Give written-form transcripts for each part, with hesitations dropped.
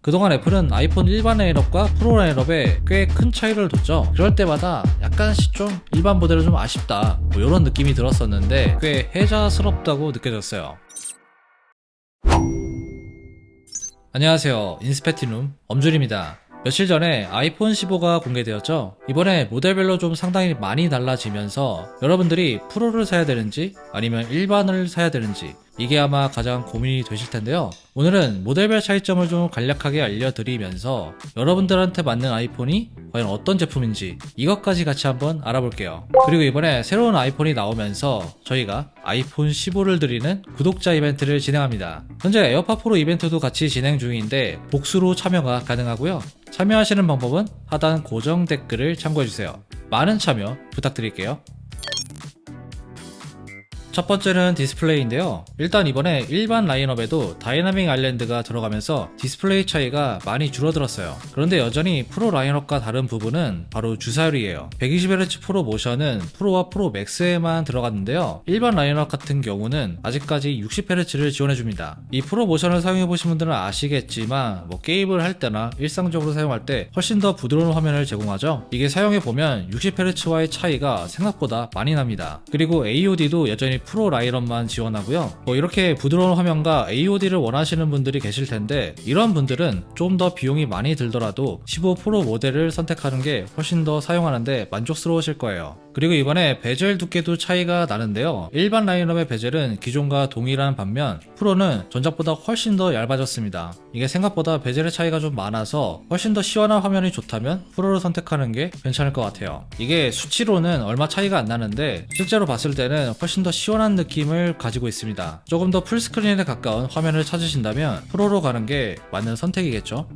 그동안 애플은 아이폰 일반 라인업과 프로 라인업에 꽤 큰 차이를 뒀죠. 그럴 때마다 약간씩 좀 일반 모델은 좀 아쉽다 뭐 이런 느낌이 들었었는데 꽤 혜자스럽다고 느껴졌어요. 안녕하세요, 인스페티눔 엄준입니다. 며칠 전에 아이폰 15가 공개되었죠. 이번에 모델별로 좀 상당히 많이 달라지면서 여러분들이 프로를 사야 되는지 아니면 일반을 사야 되는지 이게 아마 가장 고민이 되실 텐데요. 오늘은 모델별 차이점을 좀 간략하게 알려드리면서 여러분들한테 맞는 아이폰이 과연 어떤 제품인지 이것까지 같이 한번 알아볼게요. 그리고 이번에 새로운 아이폰이 나오면서 저희가 아이폰 15를 드리는 구독자 이벤트를 진행합니다. 현재 에어팟 프로 이벤트도 같이 진행 중인데 복수로 참여가 가능하고요. 참여하시는 방법은 하단 고정 댓글을 참고해주세요. 많은 참여 부탁드릴게요. 첫 번째는 디스플레이인데요. 일단 이번에 일반 라인업에도 다이나믹 아일랜드가 들어가면서 디스플레이 차이가 많이 줄어들었어요. 그런데 여전히 프로 라인업과 다른 부분은 바로 주사율이에요. 120Hz 프로 모션은 프로와 프로 맥스에만 들어갔는데요. 일반 라인업 같은 경우는 아직까지 60Hz를 지원해줍니다. 이 프로 모션을 사용해보신 분들은 아시겠지만 뭐 게임을 할 때나 일상적으로 사용할 때 훨씬 더 부드러운 화면을 제공하죠. 이게 사용해보면 60Hz와의 차이가 생각보다 많이 납니다. 그리고 AOD도 여전히 프로 라인업만 지원하고요. 뭐 이렇게 부드러운 화면과 AOD를 원하시는 분들이 계실 텐데 이런 분들은 좀 더 비용이 많이 들더라도 15 프로 모델을 선택하는 게 훨씬 더 사용하는데 만족스러우실 거예요. 그리고 이번에 베젤 두께도 차이가 나는데요. 일반 라인업의 베젤은 기존과 동일한 반면 프로는 전작보다 훨씬 더 얇아졌습니다. 이게 생각보다 베젤의 차이가 좀 많아서 훨씬 더 시원한 화면이 좋다면 프로를 선택하는 게 괜찮을 것 같아요. 이게 수치로는 얼마 차이가 안 나는데 실제로 봤을 때는 훨씬 더 시원한 느낌을 가지고 있습니다. 조금 더 풀스크린에 가까운 화면을 찾으신다면 프로로 가는 게 맞는 선택이겠죠.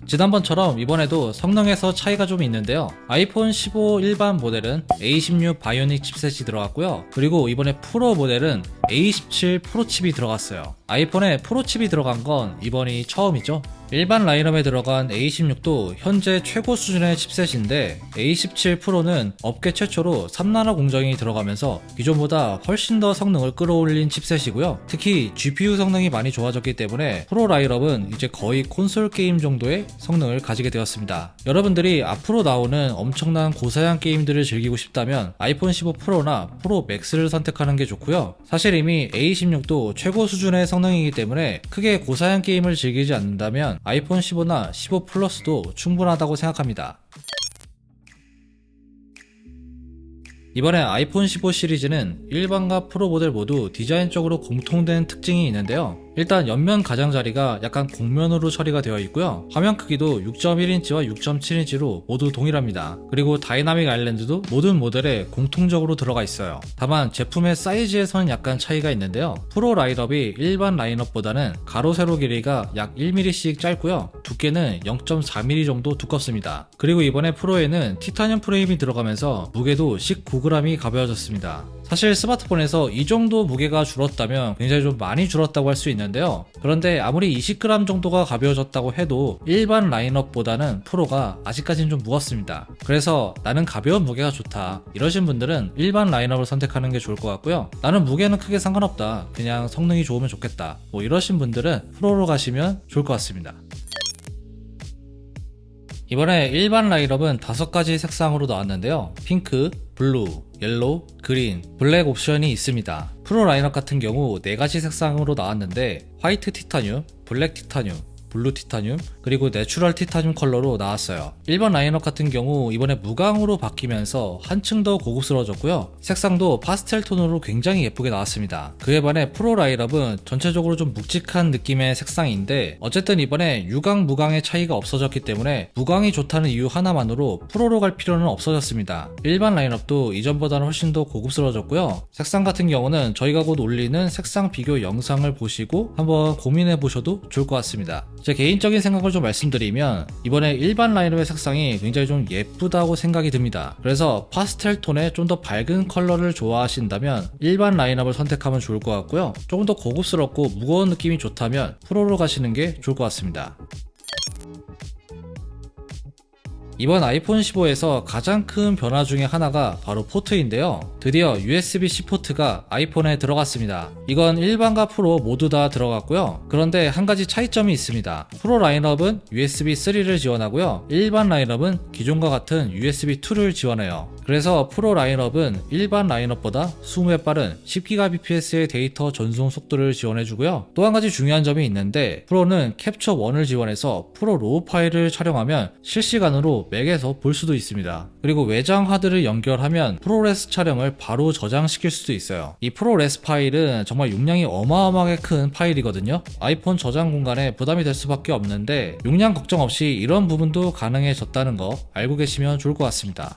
지난번처럼 이번에도 성능에서 차이가 좀 있는데요. 아이폰 15 일반 모델은 A16 바이오닉 칩셋이 들어갔고요. 그리고 이번에 프로 모델은 A17 프로 칩이 들어갔어요. 아이폰에 프로 칩이 들어간 건 이번이 처음이죠. 일반 라인업에 들어간 A16도 현재 최고 수준의 칩셋인데 A17 프로는 업계 최초로 3나노 공정이 들어가면서 기존보다 훨씬 더 성능을 끌어올린 칩셋이고요. 특히 GPU 성능이 많이 좋아졌기 때문에 프로 라인업은 이제 거의 콘솔 게임 정도의 성능을 가지게 되었습니다. 여러분들이 앞으로 나오는 엄청난 고사양 게임들을 즐기고 싶다면 아이폰 15 프로나 프로 맥스를 선택하는 게 좋고요. 사실 이미 A16도 최고 수준의 성능이기 때문에 크게 고사양 게임을 즐기지 않는다면 아이폰 15나 15 플러스도 충분하다고 생각합니다. 이번에 아이폰 15 시리즈는 일반과 프로 모델 모두 디자인적으로 공통된 특징이 있는데요. 일단 옆면 가장자리가 약간 곡면으로 처리가 되어 있고요. 화면 크기도 6.1인치와 6.7인치로 모두 동일합니다. 그리고 다이나믹 아일랜드도 모든 모델에 공통적으로 들어가 있어요. 다만 제품의 사이즈에서는 약간 차이가 있는데요. 프로 라인업이 일반 라인업보다는 가로 세로 길이가 약 1mm씩 짧고요. 두께는 0.4mm 정도 두껍습니다. 그리고 이번에 프로에는 티타늄 프레임이 들어가면서 무게도 19g이 가벼워졌습니다. 사실 스마트폰에서 이 정도 무게가 줄었다면 굉장히 좀 많이 줄었다고 할 수 있는데요. 그런데 아무리 20g 정도가 가벼워졌다고 해도 일반 라인업보다는 프로가 아직까지는 좀 무겁습니다. 그래서 나는 가벼운 무게가 좋다 이러신 분들은 일반 라인업을 선택하는 게 좋을 것 같고요. 나는 무게는 크게 상관없다, 그냥 성능이 좋으면 좋겠다, 뭐 이러신 분들은 프로로 가시면 좋을 것 같습니다. 이번에 일반 라인업은 5가지 색상으로 나왔는데요. 핑크, 블루, 옐로우, 그린, 블랙 옵션이 있습니다. 프로 라인업 같은 경우 4가지 색상으로 나왔는데 화이트 티타늄, 블랙 티타늄, 블루 티타늄, 그리고 내추럴 티타늄 컬러로 나왔어요. 일반 라인업 같은 경우 이번에 무광으로 바뀌면서 한층 더 고급스러워졌고요. 색상도 파스텔 톤으로 굉장히 예쁘게 나왔습니다. 그에 반해 프로 라인업은 전체적으로 좀 묵직한 느낌의 색상인데 어쨌든 이번에 유광 무광의 차이가 없어졌기 때문에 무광이 좋다는 이유 하나만으로 프로로 갈 필요는 없어졌습니다. 일반 라인업도 이전보다는 훨씬 더 고급스러워졌고요. 색상 같은 경우는 저희가 곧 올리는 색상 비교 영상을 보시고 한번 고민해 보셔도 좋을 것 같습니다. 제 개인적인 생각을 좀 말씀드리면 이번에 일반 라인업의 색상이 굉장히 좀 예쁘다고 생각이 듭니다. 그래서 파스텔 톤의 좀 더 밝은 컬러를 좋아하신다면 일반 라인업을 선택하면 좋을 것 같고요. 조금 더 고급스럽고 무거운 느낌이 좋다면 프로로 가시는 게 좋을 것 같습니다. 이번 아이폰 15에서 가장 큰 변화 중에 하나가 바로 포트인데요. 드디어 USB-C 포트가 아이폰에 들어갔습니다. 이건 일반과 프로 모두 다 들어갔고요. 그런데 한 가지 차이점이 있습니다. 프로 라인업은 USB-3를 지원하고요. 일반 라인업은 기존과 같은 USB2를 지원해요. 그래서 프로 라인업은 일반 라인업보다 20배 빠른 10GBps의 데이터 전송 속도를 지원해주고요. 또 한 가지 중요한 점이 있는데 프로는 캡처 1을 지원해서 프로 로우 파일을 촬영하면 실시간으로 맥에서 볼 수도 있습니다. 그리고 외장 하드를 연결하면 프로레스 촬영을 바로 저장시킬 수도 있어요. 이 프로레스 파일은 정말 용량이 어마어마하게 큰 파일이거든요. 아이폰 저장 공간에 부담이 될 수밖에 없는데 용량 걱정 없이 이런 부분도 가능해졌다는 거 알고 계시면 좋을 것 같습니다.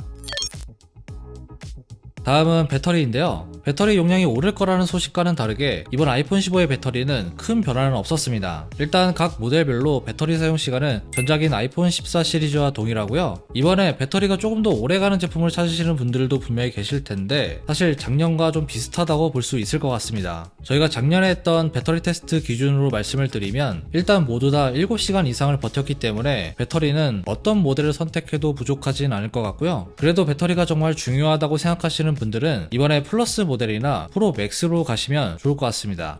다음은 배터리인데요. 배터리 용량이 오를 거라는 소식과는 다르게 이번 아이폰 15의 배터리는 큰 변화는 없었습니다. 일단 각 모델별로 배터리 사용 시간은 전작인 아이폰 14 시리즈와 동일하고요. 이번에 배터리가 조금 더 오래가는 제품을 찾으시는 분들도 분명히 계실 텐데 사실 작년과 좀 비슷하다고 볼 수 있을 것 같습니다. 저희가 작년에 했던 배터리 테스트 기준으로 말씀을 드리면 일단 모두 다 7시간 이상을 버텼기 때문에 배터리는 어떤 모델을 선택해도 부족하진 않을 것 같고요. 그래도 배터리가 정말 중요하다고 생각하시는 분들은 이번에 플러스 모델이나 프로 맥스로 가시면 좋을 것 같습니다.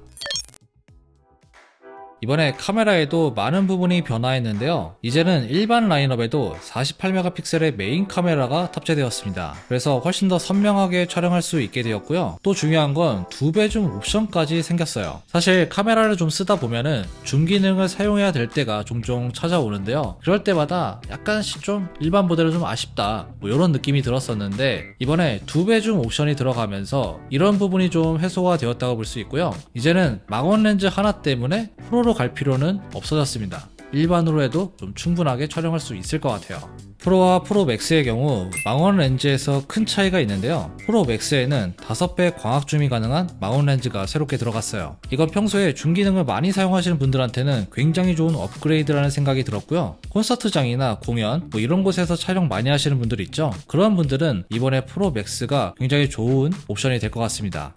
이번에 카메라에도 많은 부분이 변화했는데요. 이제는 일반 라인업에도 48메가픽셀의 메인 카메라가 탑재되었습니다. 그래서 훨씬 더 선명하게 촬영할 수 있게 되었고요. 또 중요한 건 2배 줌 옵션까지 생겼어요. 사실 카메라를 좀 쓰다 보면은 줌 기능을 사용해야 될 때가 종종 찾아오는데요. 그럴 때마다 약간씩 좀 일반 모델은 좀 아쉽다 뭐 이런 느낌이 들었었는데 이번에 2배 줌 옵션이 들어가면서 이런 부분이 좀 해소가 되었다고 볼 수 있고요. 이제는 망원 렌즈 하나 때문에 프로로 갈 필요는 없어졌습니다. 일반으로 해도 좀 충분하게 촬영할 수 있을 것 같아요. 프로와 프로 맥스의 경우 망원 렌즈에서 큰 차이가 있는데요. 프로 맥스에는 5배 광학 줌이 가능한 망원 렌즈가 새롭게 들어갔어요. 이건 평소에 줌 기능을 많이 사용하시는 분들한테는 굉장히 좋은 업그레이드라는 생각이 들었고요. 콘서트장이나 공연 뭐 이런 곳에서 촬영 많이 하시는 분들 있죠. 그런 분들은 이번에 프로 맥스가 굉장히 좋은 옵션이 될 것 같습니다.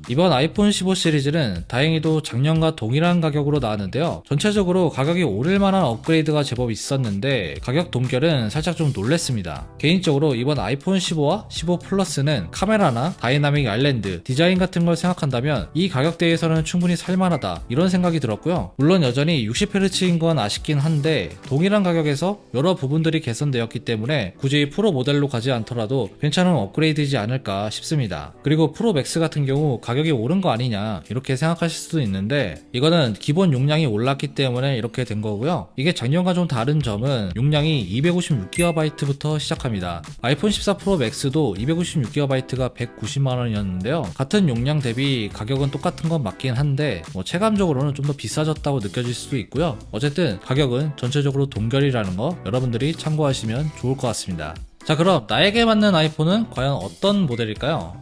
이번 아이폰 15 시리즈는 다행히도 작년과 동일한 가격으로 나왔는데요. 전체적으로 가격이 오를 만한 업그레이드가 제법 있었는데 가격 동결은 살짝 좀 놀랬습니다. 개인적으로 이번 아이폰 15와 15 플러스는 카메라나 다이나믹 아일랜드, 디자인 같은 걸 생각한다면 이 가격대에서는 충분히 살만하다 이런 생각이 들었고요. 물론 여전히 60Hz인 건 아쉽긴 한데 동일한 가격에서 여러 부분들이 개선되었기 때문에 굳이 프로 모델로 가지 않더라도 괜찮은 업그레이드이지 않을까 싶습니다. 그리고 프로 맥스 같은 경우 가격이 오른 거 아니냐 이렇게 생각하실 수도 있는데 이거는 기본 용량이 올랐기 때문에 이렇게 된 거고요. 이게 작년과 좀 다른 점은 용량이 256GB부터 시작합니다. 아이폰 14 프로 맥스도 256GB가 190만원이었는데요. 같은 용량 대비 가격은 똑같은 건 맞긴 한데 체감적으로는 좀 더 비싸졌다고 느껴질 수도 있고요. 어쨌든 가격은 전체적으로 동결이라는 거 여러분들이 참고하시면 좋을 것 같습니다. 자, 그럼 나에게 맞는 아이폰은 과연 어떤 모델일까요?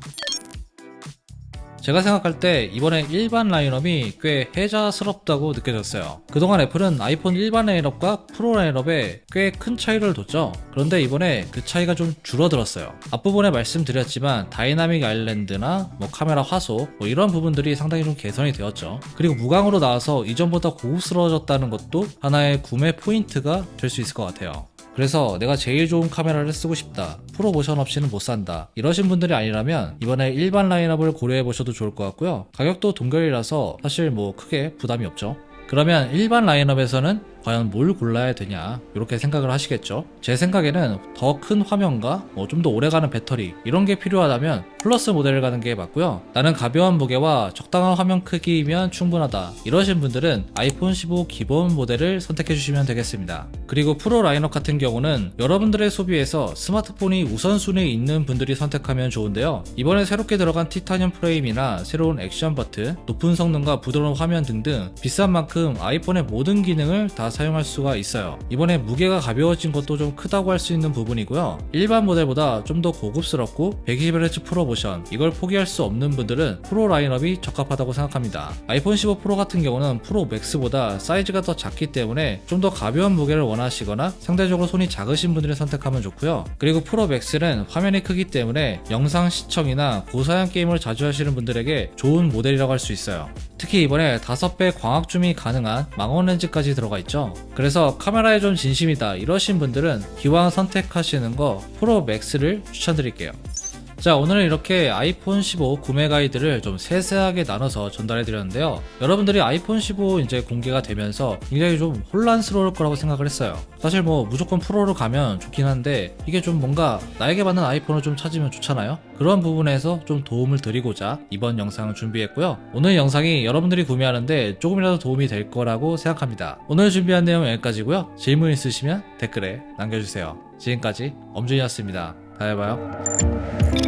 제가 생각할 때 이번에 일반 라인업이 꽤 혜자스럽다고 느껴졌어요. 그동안 애플은 아이폰 일반 라인업과 프로 라인업에 꽤 큰 차이를 뒀죠. 그런데 이번에 그 차이가 좀 줄어들었어요. 앞부분에 말씀드렸지만 다이나믹 아일랜드나 카메라 화소 이런 부분들이 상당히 좀 개선이 되었죠. 그리고 무광으로 나와서 이전보다 고급스러워졌다는 것도 하나의 구매 포인트가 될 수 있을 것 같아요. 그래서 내가 제일 좋은 카메라를 쓰고 싶다, 프로 모션 없이는 못 산다 이러신 분들이 아니라면 이번에 일반 라인업을 고려해 보셔도 좋을 것 같고요. 가격도 동결이라서 사실 크게 부담이 없죠. 그러면 일반 라인업에서는 과연 뭘 골라야 되냐 이렇게 생각을 하시겠죠. 제 생각에는 더 큰 화면과 좀 더 오래가는 배터리 이런 게 필요하다면 플러스 모델을 가는 게 맞고요. 나는 가벼운 무게와 적당한 화면 크기이면 충분하다 이러신 분들은 아이폰 15 기본 모델을 선택해 주시면 되겠습니다. 그리고 프로 라인업 같은 경우는 여러분들의 소비에서 스마트폰이 우선순위에 있는 분들이 선택하면 좋은데요. 이번에 새롭게 들어간 티타늄 프레임이나 새로운 액션 버튼, 높은 성능과 부드러운 화면 등등 비싼 만큼 아이폰의 모든 기능을 다 사용할 수가 있어요. 이번에 무게가 가벼워진 것도 좀 크다고 할 수 있는 부분이고요. 일반 모델보다 좀 더 고급스럽고 120Hz 프로 모션 이걸 포기할 수 없는 분들은 프로 라인업이 적합하다고 생각합니다. 아이폰 15 프로 같은 경우는 프로 맥스보다 사이즈가 더 작기 때문에 좀 더 가벼운 무게를 원하시거나 상대적으로 손이 작으신 분들이 선택하면 좋고요. 그리고 프로 맥스는 화면이 크기 때문에 영상 시청이나 고사양 게임을 자주 하시는 분들에게 좋은 모델이라고 할 수 있어요. 특히 이번에 5배 광학 줌이 가능한 망원 렌즈까지 들어가 있죠. 그래서 카메라에 좀 진심이다 이러신 분들은 기왕 선택하시는 거 프로 맥스를 추천드릴게요. 자, 오늘은 이렇게 아이폰 15 구매 가이드를 좀 세세하게 나눠서 전달해 드렸는데요. 여러분들이 아이폰 15 이제 공개가 되면서 굉장히 좀 혼란스러울 거라고 생각을 했어요. 사실 뭐 무조건 프로로 가면 좋긴 한데 이게 좀 뭔가 나에게 맞는 아이폰을 좀 찾으면 좋잖아요. 그런 부분에서 좀 도움을 드리고자 이번 영상을 준비했고요. 오늘 영상이 여러분들이 구매하는데 조금이라도 도움이 될 거라고 생각합니다. 오늘 준비한 내용은 여기까지고요. 질문 있으시면 댓글에 남겨주세요. 지금까지 엄준이었습니다. 다음에 봐요.